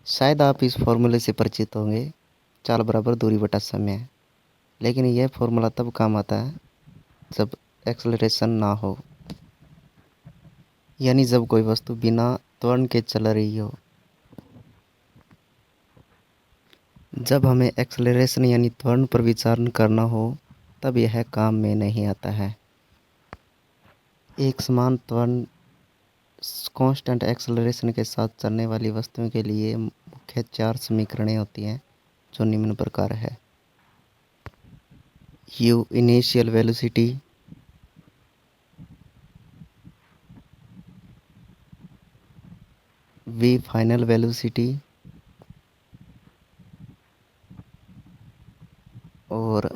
शायद आप इस फॉर्मूले से परिचित होंगे, चाल बराबर दूरी बटा समय। लेकिन यह फॉर्मूला तब काम आता है जब एक्सेलरेशन ना हो, यानी जब कोई वस्तु बिना त्वरण के चल रही हो। जब हमें एक्सेलरेशन यानी त्वरण पर विचार करना हो तब यह काम में नहीं आता है। एक समान त्वरण कांस्टेंट एक्सेलरेशन के साथ चलने वाली वस्तुओं के लिए मुख्य 4 समीकरणें होती हैं, जो निम्न प्रकार है। u initial velocity, v final velocity और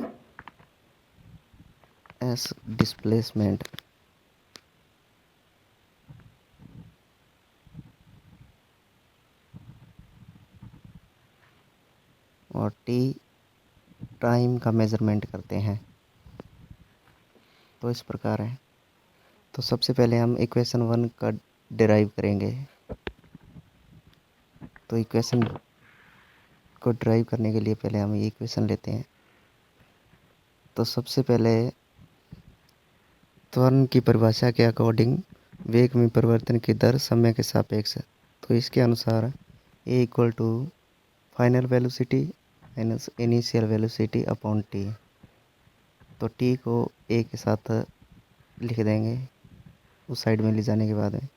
s डिस्प्लेसमेंट। और t टाइम का मेजरमेंट करते हैं। तो इस प्रकार है। तो सबसे पहले हम इक्वेशन 1 का डिराइव करेंगे। तो इक्वेशन को ड्राइव करने के लिए पहले हम ये इक्वेशन लेते हैं। तो सबसे पहले त्वरण की परिभाषा के अकॉर्डिंग वेग में परिवर्तन की दर समय के सापेक्ष है। तो इसके अनुसार a equal to final velocity minus initial velocity upon t. तो टी को ए के साथ लिख देंगे उस साइड में ले जाने के बाद में,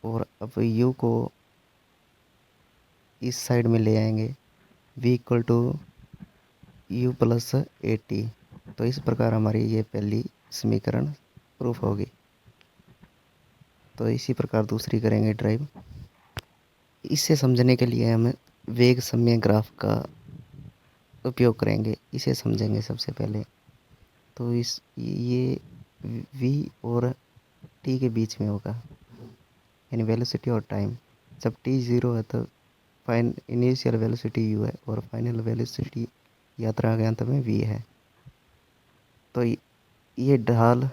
और अब यू को इस साइड में ले आएंगे, v equal to u plus a t. तो इस प्रकार हमारी ये पहली समीकरण प्रूफ होगी। तो इसी प्रकार दूसरी करेंगे ड्राइव। इसे समझने के लिए हम वेग समय ग्राफ का उपयोग करेंगे, इसे समझेंगे सबसे पहले। तो ये v और t के बीच में होगा, यानी वेलोसिटी और टाइम। जब t 0 है तो इनिशियल वेलोसिटी u है और फाइनल वेलोसिटी यात्रा के अंत में v है। तो ये ढाल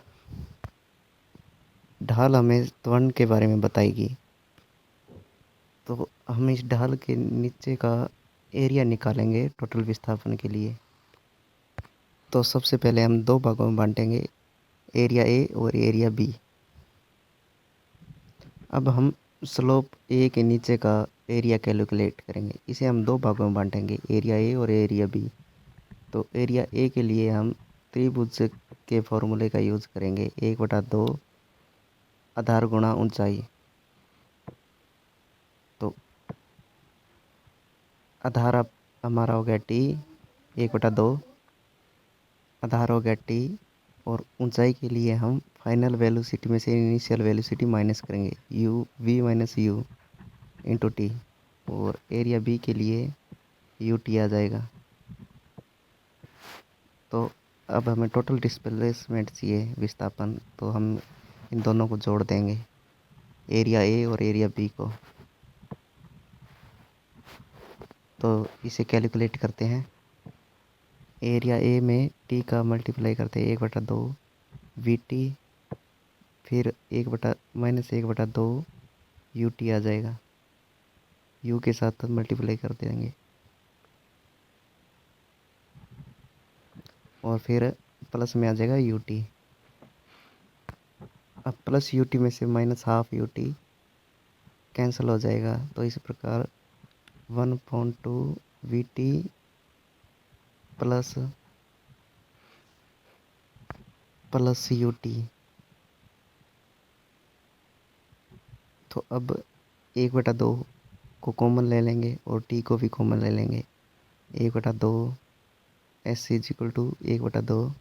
हमें त्वरण के बारे में बताएगी। तो हम इस ढाल के नीचे का एरिया निकालेंगे टोटल विस्थापन के लिए। तो सबसे पहले हम 2 भागों में बांटेंगे, एरिया ए और एरिया बी। अब हम स्लोप ए के नीचे का एरिया कैलकुलेट करेंगे। इसे हम 2 भागों में बांटेंगे, एरिया ए और एरिया बी। तो एरिया ए के लिए हम त्रिभुज के फॉर्मूले का यूज़ करेंगे, 1/2 आधार गुणा ऊंचाई। तो आधार अब हमारा हो गया टी, 1/2 आधार हो गया टी, और ऊंचाई के लिए हम फाइनल वेलोसिटी में से इनिशियल वेलोसिटी माइनस करेंगे, u v minus u into t. और एरिया बी के लिए यू टी आ जाएगा। तो अब हमें टोटल डिस्प्लेसमेंट चाहिए, विस्थापन। तो हम इन दोनों को जोड़ देंगे, एरिया ए और एरिया बी को। तो इसे कैलकुलेट करते हैं। एरिया ए में टी का मल्टीप्लाई करते हैं, 1/2 वी टी, फिर -1/2 यू टी आ जाएगा। यू के साथ मल्टीप्लाई कर देंगे और फिर प्लस में आ जाएगा यू टी। अब प्लस यू टी में से -12 यू टी कैंसिल हो जाएगा। तो इस प्रकार 1/2 we T plus U T. तो अब 1/2 को कॉमन ले लेंगे और टी को भी कॉमन ले लेंगे, 1/2 s is equal to 1/2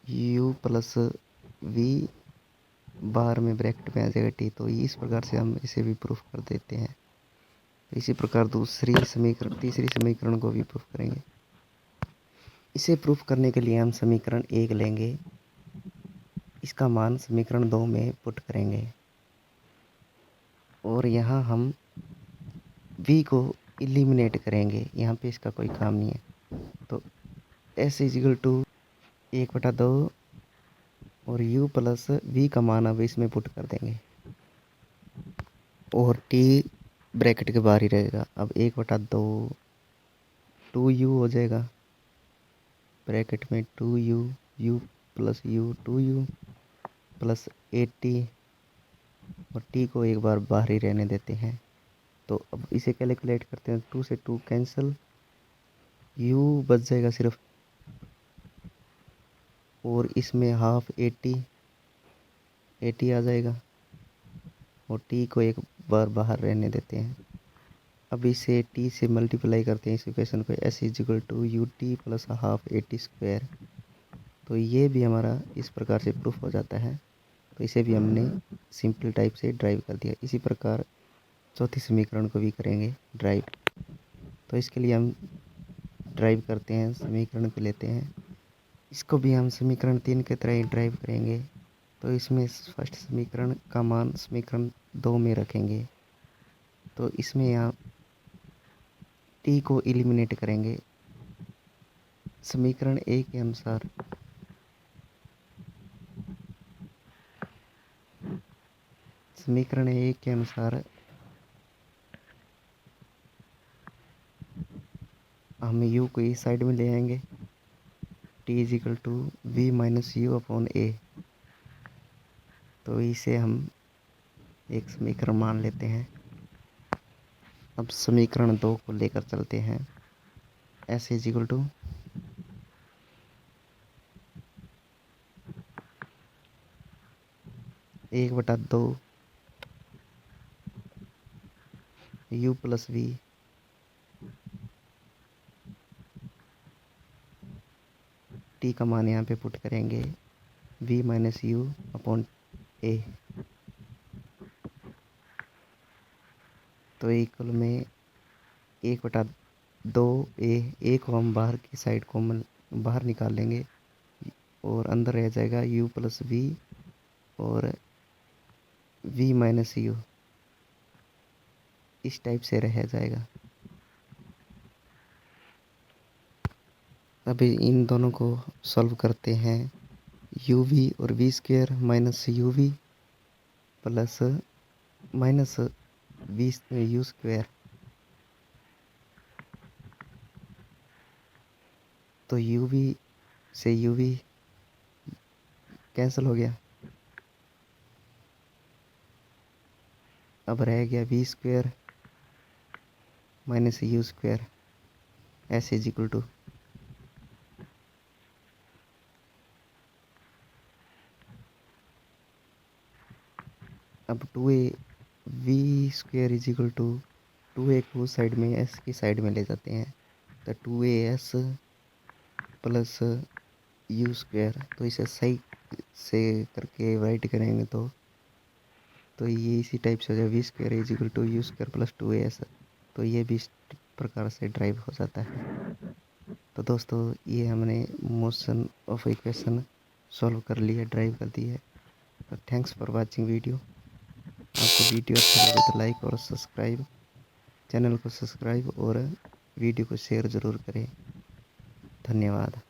u plus v bar में ब्रैकेट में आ जाएगा टी। तो इस प्रकार से हम इसे भी प्रूफ कर देते हैं। इसी प्रकार तीसरी समीकरण को भी प्रूफ करेंगे। इसे प्रूफ करने के लिए हम समीकरण 1 लेंगे, इसका मान समीकरण 2 में पुट करेंगे, और यहाँ हम v को इलिमिनेट करेंगे। यहाँ पे इसका कोई काम नहीं है। तो s इज इक्वल टू 1/2 और u प्लस v का मान अब इसमें पुट कर देंगे। और टी ब्रैकेट के बाहर ही रहेगा। अब 1/2 2u हो जाएगा, ब्रैकेट में 2u, u plus u 2u plus 80 और टी को एक बार बाहर ही रहने देते हैं। तो अब इसे कैलकुलेट करते हैं, 2 से 2 कैंसिल, u बच जाएगा सिर्फ, और इसमें हाफ 80 आ जाएगा और टी को एक बार बाहर रहने देते हैं। अब इसे टी से मल्टीप्लाई करते हैं इस इक्वेशन को, s is equal to u t plus half 80 square. तो ये भी हमारा इस प्रकार से प्रूफ हो जाता है। तो इसे भी हमने सिंपल टाइप से ड्राइव कर दिया। इसी प्रकार चौथी समीकरण को भी करेंगे ड्राइव। तो इसके लिए हम ड्राइव करते हैं, समीकरण को लेते हैं, इसको भी हम समीकरण 3 की तरह ही ड्राइव करेंगे। तो इसमें फर्स्ट समीकरण का मान समीकरण 2 में रखेंगे। तो इसमें यहाँ टी को एलिमिनेट करेंगे। समीकरण 1 के अनुसार हम u को इस साइड में ले आएंगे, t is equal to v minus u upon a. तो इसे हम एक समीकरण मान लेते हैं। अब समीकरण 2 को लेकर चलते हैं, s is equal to 1/2 u plus v t का मान यहाँ पे पुट करेंगे, v minus u upon a. तो इक्वल में 1/2 ए को हम बाहर की साइड कॉमन बाहर निकाल लेंगे और अंदर रह जाएगा u प्लस वी और v माइनस यू, इस टाइप से रह जाएगा। अभी इन दोनों को सॉल्व करते हैं, यू वी और v square minus u v plus minus v u square. तो यू वी से यू वी कैंसिल हो गया, अब रह गया v square minus u square, s is equal to अब 2a v square is equal to 2a को side में s की साइड में ले जाते हैं, तो 2as प्लस यू स्क्वेयर। तो इसे सही से करके राइट करेंगे तो ये इसी टाइप से हो जाए, v square is equal to u square plus 2as। तो ये भी इस प्रकार से ड्राइव हो जाता है। तो दोस्तों ये हमने मोशन ऑफ इक्वेशन सॉल्व कर लिया, ड्राइव कर दी है। तो थैंक्स फॉर वाचिंग वीडियो। आपको वीडियो अच्छा लगे तो लाइक और सब्सक्राइब, चैनल को सब्सक्राइब और वीडियो को शेयर ज़रूर करें। धन्यवाद।